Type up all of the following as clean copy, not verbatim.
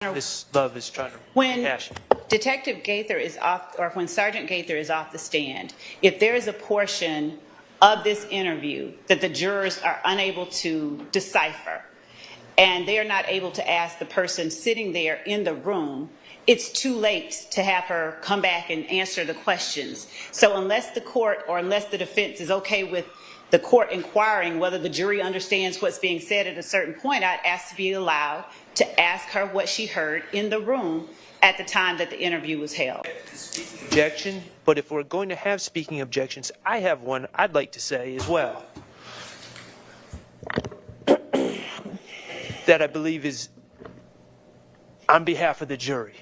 Ms. Love is trying to When rehash. Detective Gaither is off, or when Sergeant Gaither is off the stand, if there is a portion of this interview that the jurors are unable to decipher, and they are not able to ask the person sitting there in the room, it's too late to have her come back and answer the questions. So unless the court or unless the defense is okay with the court inquiring whether the jury understands what's being said at a certain point, I'd ask to be allowed to ask her what she heard in the room at the time that the interview was held. Objection, but if we're going to have speaking objections, I have one I'd like to say as well. That I believe is on behalf of the jury,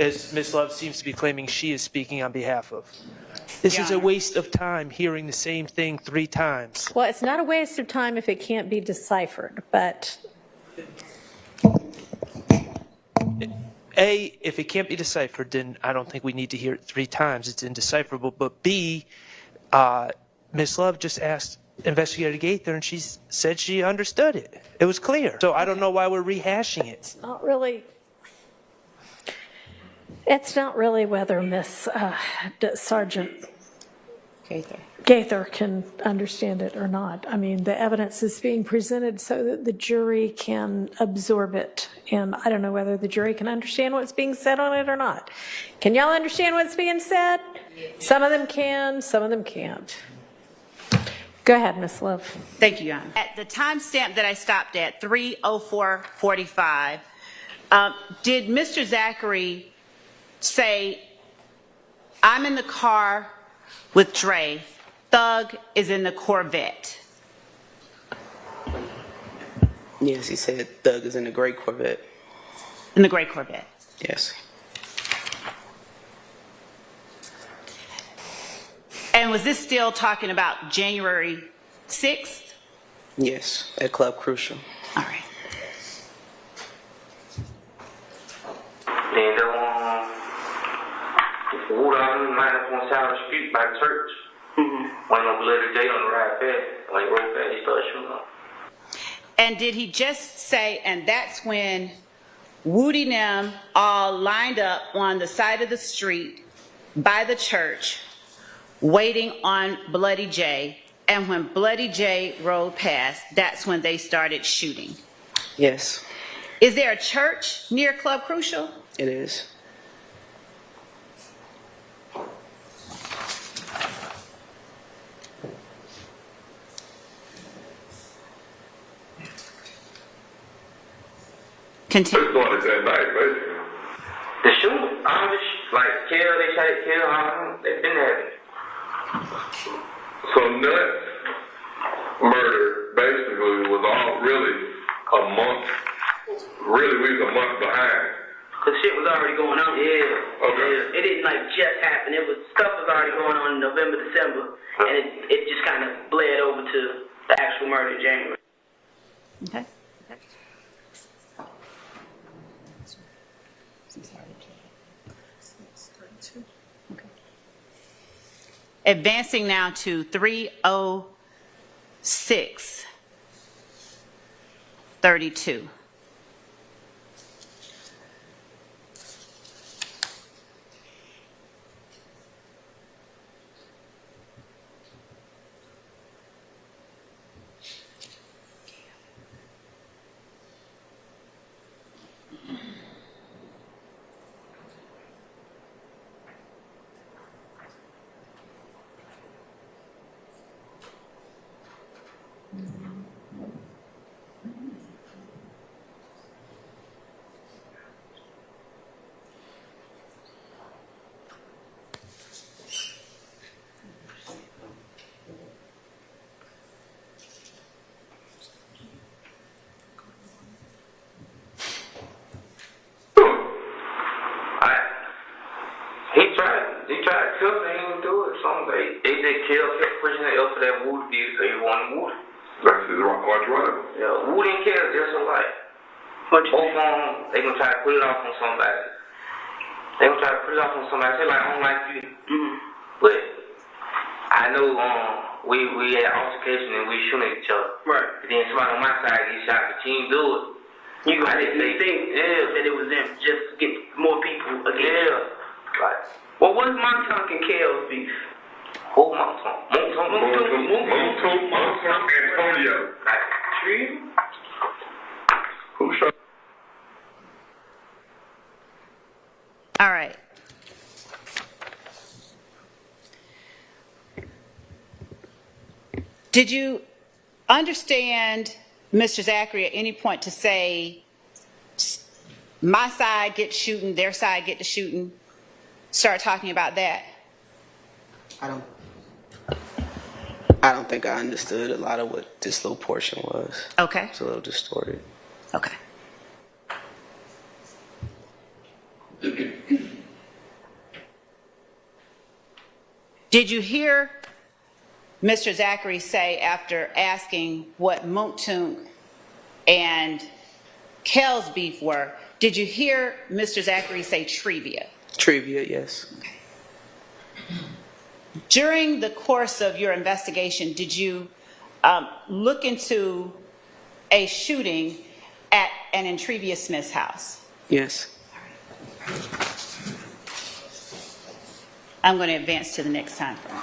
as Ms. Love seems to be claiming she is speaking on behalf of. This is a waste of time hearing the same thing 3 times. Well, it's not a waste of time if it can't be deciphered, but... A, if it can't be deciphered, then I don't think we need to hear it 3 times. It's indecipherable. But B, Ms. Love just asked Investigator Gaither, and she said she understood it. It was clear. So I don't know why we're rehashing it. It's not really whether Miss Sergeant Gaither. can understand it or not. I mean, the evidence is being presented so that the jury can absorb it. And I don't know whether the jury can understand what's being said on it or not. Can y'all understand what's being said? Some of them can, some of them can't. Go ahead, Ms. Love. Thank you, Your Honor. At the timestamp that I stopped at, 3:04:45, did Mr. Zachary say, I'm in the car with Dre, Thug is in the Corvette? Yes, he said Thug is in the gray Corvette. In the gray Corvette? Yes. And was this still talking about January 6th? Yes, at Club Crucial. All right. And the wood on line up on side of the street by the church. Went on Bloody J on the ride past. When he rode past, he started shooting up. And did he just say, and that's when Woody and them all lined up on the side of the street by the church, waiting on Bloody J, and when Bloody J rode past, that's when they started shooting? Yes. Is there a church near Club Crucial? It is. Continue. It's going that night, basically. The shooting, like, they shot it, they've been having it. So Nuts murder basically was all really a month. Really, we was a month behind. Cause shit was already going on. Yeah. Okay. Yeah. It didn't like just happen. Stuff was already going on in November, December, and it just kind of bled over to the actual murder in January. Okay. Advancing now to 3:06:32. He tried to kill me, he didn't do it. They just kept pushing it up for that Wood deal because he wanted Wood. That's his watch running. Yeah, Wood and Kill just alike. Both of them, they gonna try to put it off on somebody. Say like, I don't like you. But I know we had altercation and we shooting at each other. Right. But then somebody on my side get shot, but you didn't do it. I didn't think that it was them just to get more people again. Yeah. Like, Well, what's Montauk and Kale's beef? who Montauk? Antonio. Who shot? All right. Did you understand, Mr. Zachary, at any point to say, my side gets shooting, their side get to shooting? Start talking about that. I don't think I understood a lot of what this little portion was. Okay. It's a little distorted. Okay. Did you hear Mr. Zachary say, after asking what Moontung and Kel's beef were, did you hear Mr. Zachary say trivia? Trivia, yes. During the course of your investigation, did you look into a shooting at an Intrivia Smith's house? Yes. I'm going to advance to the next time frame.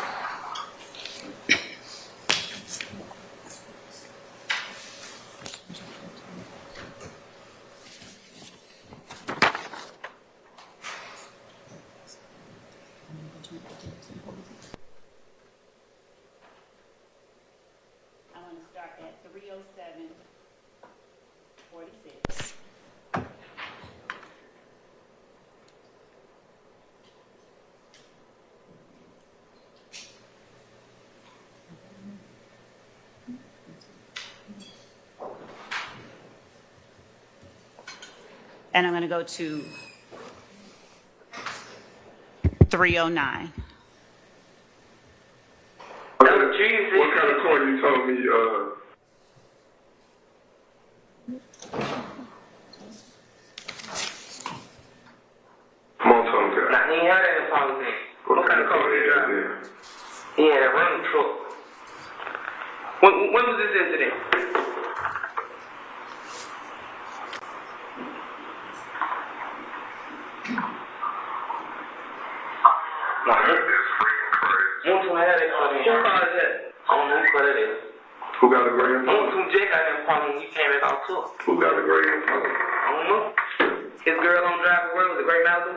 I want to start at 3:07:46. And I'm going to go to 3:09. What kind of court you told me, Montauk guy? Nah, he ain't had that in politics. What kind of car he had there? He had a running truck. When was this incident? Nah, That is freaking crazy. Moontoon had that car in. Who caused that? I don't know who car that is. Who got a great Impala? Moontoon J got that problem when he came back out too. Who got a great Impala? I don't know. His girl on driver where was it? Great Malibu?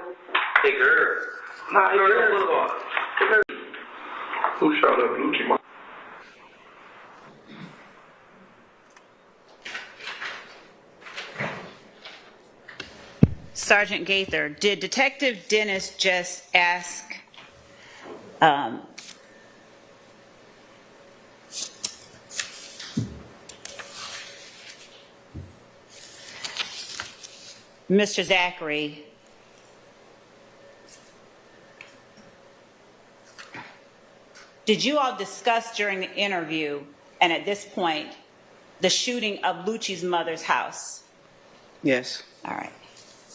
Hey, girl. Nah, his Girl, girl that's Boulevard. Who shot up Lucia? Sergeant Gaither, did Detective Dennis just ask Mr. Zachary did you all discuss during the interview and at this point the shooting of Lucci's mother's house? Yes. All right.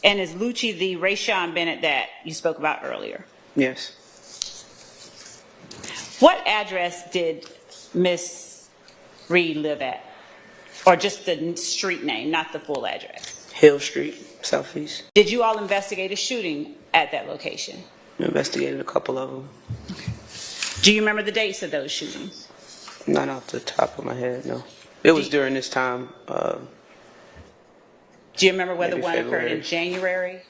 And is Lucci the Rayshawn Bennett that you spoke about earlier? Yes. What address did Miss Reed live at? Or just the street name, not the full address? Hill Street, Southeast. Did you all investigate a shooting at that location? We investigated a couple of them. Do you remember the dates of those shootings? Not off the top of my head, no. It was during this time. Do you remember whether Maybe one occurred in February. January?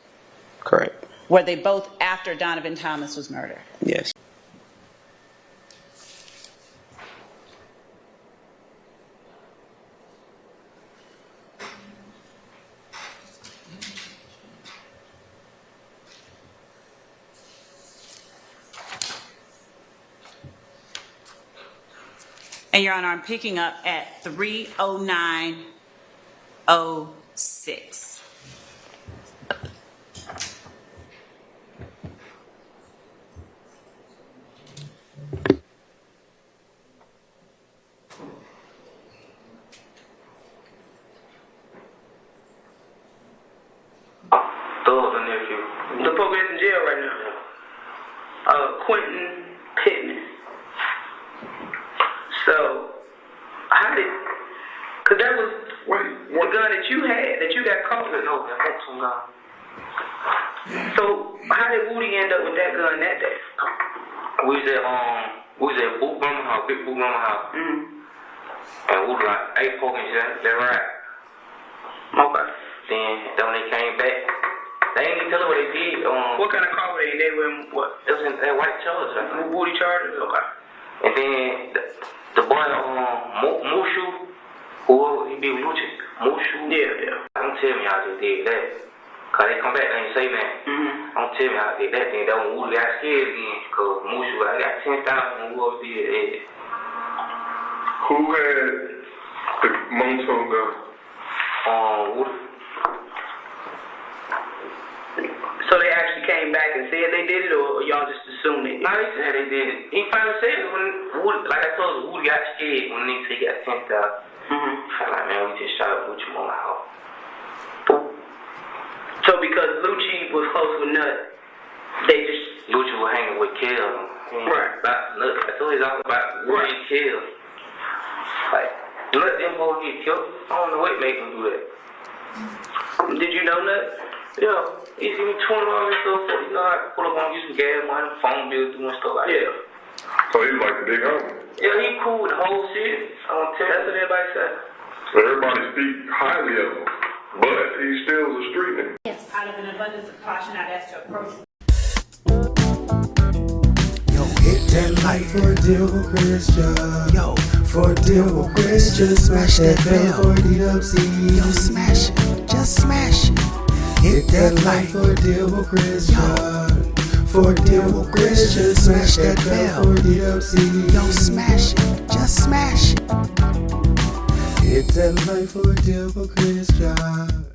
Correct. Were they both after Donovan Thomas was murdered? Yes. And Your Honor, I'm picking up at 3:09:06. Thug's a nephew. The folks that's in jail right now. Quentin Pittman. So, how did, cause that was the gun that you had, that you got So how did Woody end up with that gun that day? We was at Boot Mama house, big Boot Mama house. And we was like, hey, fucking shit, that right. Okay. Then when they came back, they ain't even tell her what they did. What kind of car were they in? They were in what? It was in that white Charger. Woody Chargers? Okay. And then the boy, Mushu, who he be with Lucia, Mushu. Yeah. Don't tell me how they did that. Cause they come back and they say that. Don't tell me how they did that. Then that when Woody got scared again. Cause Mushu, I got 10,000 when Woody did it. Who had the Monotone gun? Woody. So they actually came back and said they did it, or y'all just assumed they did? No, they said they did it. He finally said it when Woody, like I told you, Woody got scared when they said he got 10,000. Felt like, man, we just shot up Lucia on the house. So because Lucci was close with Nut, they just... Lucia was hanging with Kill. Right. I told you all about Woody and Kill. Like, Nut them boys get killed. I don't know what made them do that. Did you know Nut? Yeah. He see me $20 and stuff. So, you know, I pull up on get some gas money, phone bill, doing stuff like that. So he was like the big homie. Yeah, he cool with the whole city. I don't tell you. That's what everybody said. So everybody speak highly of him, but he still was a street nigga. Yes. Out of an abundance of caution, I'd ask to approach. Yo, hit that light for a deal with Christian. Yo, for a deal with Christian. Smash that bell for DWC. Yo, smash it, just smash it. Hit that light for a deal with Christian. For a deal with Christian. Smash that bell for DWC. Yo, smash it, just smash it. Hit that light for a deal with Christian.